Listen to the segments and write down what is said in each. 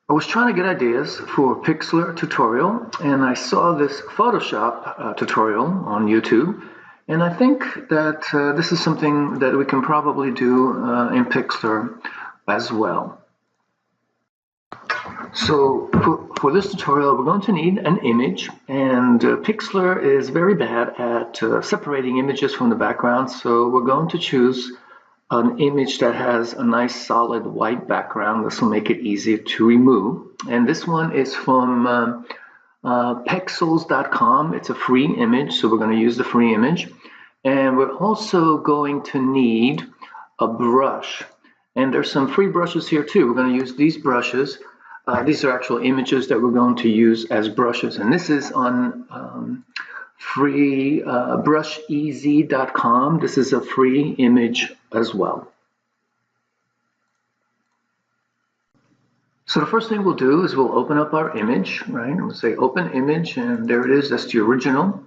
I was trying to get ideas for a Pixlr tutorial, and I saw this Photoshop tutorial on YouTube, and I think that this is something that we can probably do in Pixlr as well. So for this tutorial, we're going to need an image, and Pixlr is very bad at separating images from the background, so we're going to choose an image that has a nice solid white background. This will make it easy to remove. And this one is from Pexels.com. It's a free image, so we're going to use the free image. And we're also going to need a brush. And there's some free brushes here too. We're going to use these brushes. These are actual images that we're going to use as brushes. And this is on free brusheasy.com. This is a free image as well. So the first thing we'll do is we'll open up our image, right? And we'll say open image, and there it is. That's the original.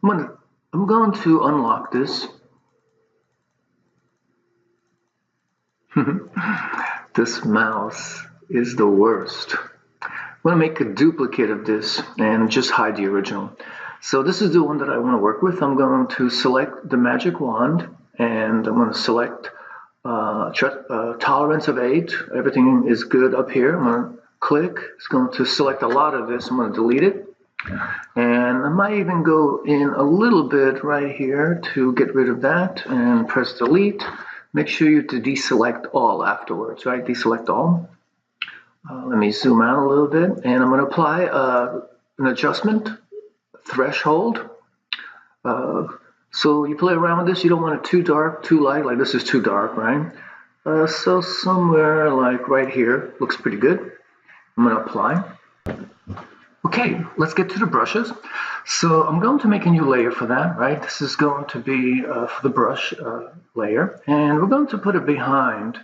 I'm going to unlock this. This mouse is the worst. I'm going to make a duplicate of this and just hide the original. So this is the one that I want to work with. I'm going to select the magic wand, and I'm going to select tolerance of 8. Everything is good up here. I'm going to click. It's going to select a lot of this. I'm going to delete it. And I might even go in a little bit right here to get rid of that and press delete. Make sure you to deselect all afterwards, right? Deselect all. Let me zoom out a little bit, and I'm going to apply an adjustment threshold. So you play around with this. You don't want it too dark, too light. Like this is too dark, right? So somewhere like right here looks pretty good. I'm going to apply. Okay, let's get to the brushes. So I'm going to make a new layer for that, right? This is going to be for the brush layer, and we're going to put it behind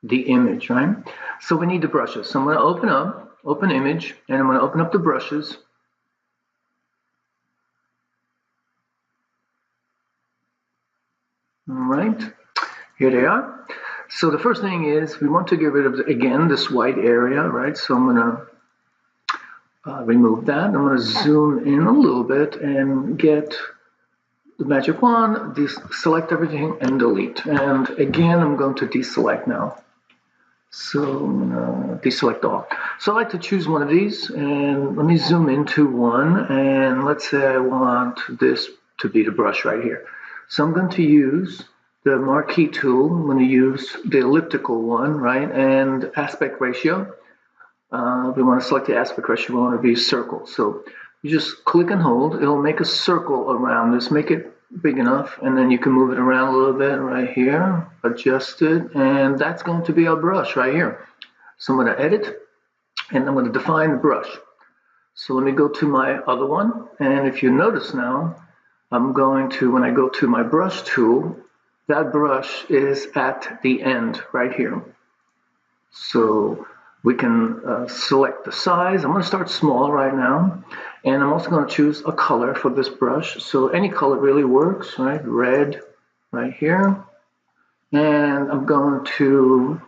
the image, right? So we need the brushes. So I'm going to open image, and I'm going to open up the brushes. All right, here they are. So the first thing is we want to get rid of, again, this white area, right? So I'm going to remove that. I'm going to zoom in a little bit and get the magic wand, select everything and delete. And again, I'm going to deselect now. So I'm going to deselect all. So I like to choose one of these, and let me zoom into one, and let's say I want this to be the brush right here. So I'm going to use the marquee tool. I'm going to use the elliptical one, right, and aspect ratio. We want to select the aspect ratio. We want to be a circle. So you just click and hold. It'll make a circle around this. Make it big enough, and then you can move it around a little bit right here. Adjust it, and that's going to be our brush right here. So I'm going to edit, and I'm going to define the brush. So let me go to my other one, and if you notice now, I'm going to, when I go to my brush tool, that brush is at the end right here. So we can select the size. I'm going to start small right now, and I'm also going to choose a color for this brush. So any color really works, right? Red right here. And I'm going to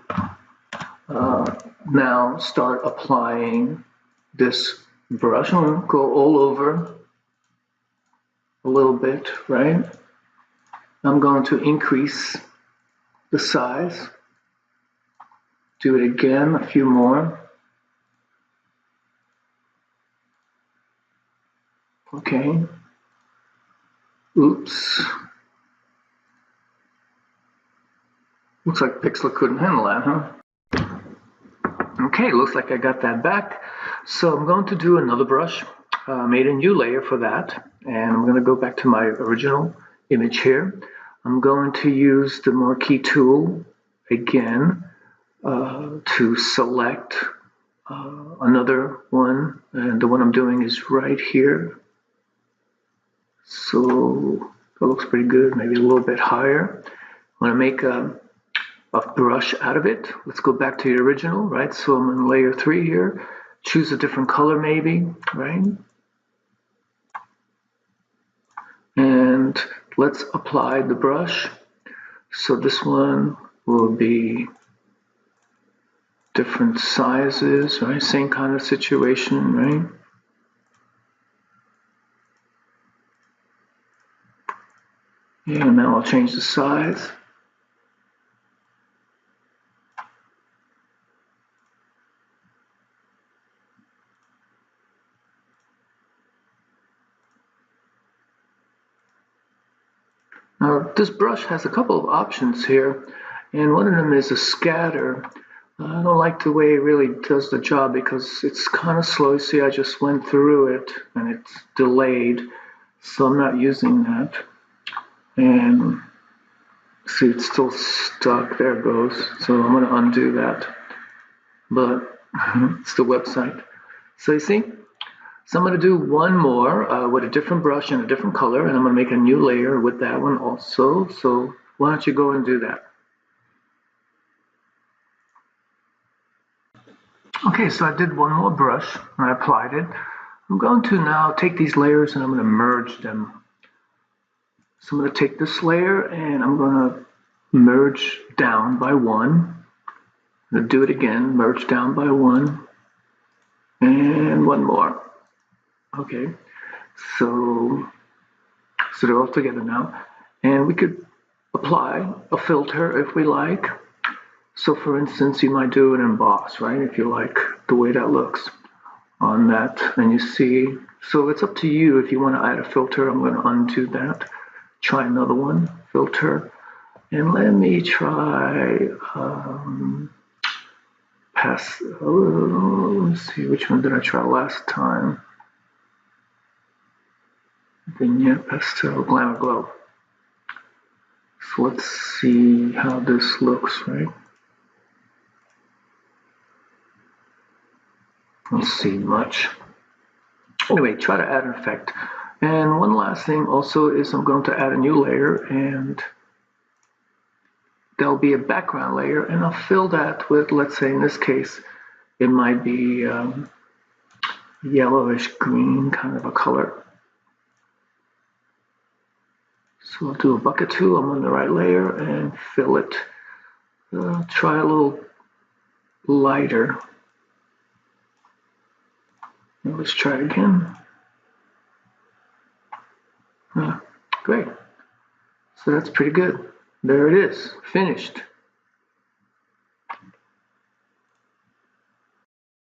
now start applying this brush. I'm going to go all over a little bit, right? I'm going to increase the size. Do it again, a few more. Okay. Oops. Looks like Pixlr couldn't handle that, huh? Okay, looks like I got that back. So I'm going to do another brush. Made a new layer for that. And I'm going to go back to my original image here. I'm going to use the marquee tool again to select another one. And the one I'm doing is right here. So that looks pretty good, maybe a little bit higher. I'm going to make a brush out of it. Let's go back to the original, right? So I'm in layer 3 here. Choose a different color maybe, right? And let's apply the brush. So this one will be different sizes, right? Same kind of situation, right? And now I'll change the size. Now this brush has a couple of options here, and one of them is a scatter. I don't like the way it really does the job because it's kind of slow. See, I just went through it and it's delayed, so I'm not using that. And see, it's still stuck. There it goes. So I'm going to undo that. But it's the website. So you see, so I'm going to do one more with a different brush and a different color, and I'm going to make a new layer with that one also. So why don't you go and do that? Okay, so I did one more brush and I applied it. I'm going to now take these layers and I'm going to merge them. So I'm going to take this layer and I'm going to merge down by one. I'm going to do it again, merge down by one, and one more. Okay, so they're all together now. And we could apply a filter if we like. So for instance, you might do an emboss, right? If you like the way that looks on that, and you see. So it's up to you if you want to add a filter. I'm going to undo that. Try another one, filter. And let me try let's see, which one did I try last time? Vignette, pastel, glamour glow. So let's see how this looks, right? Don't see much. Anyway, try to add an effect. And one last thing also is I'm going to add a new layer, and there'll be a background layer, and I'll fill that with, let's say in this case, it might be yellowish green kind of a color. So I'll do a bucket tool, I'm on the right layer, and fill it. Try a little lighter. And let's try it again. Great. So that's pretty good. There it is, finished.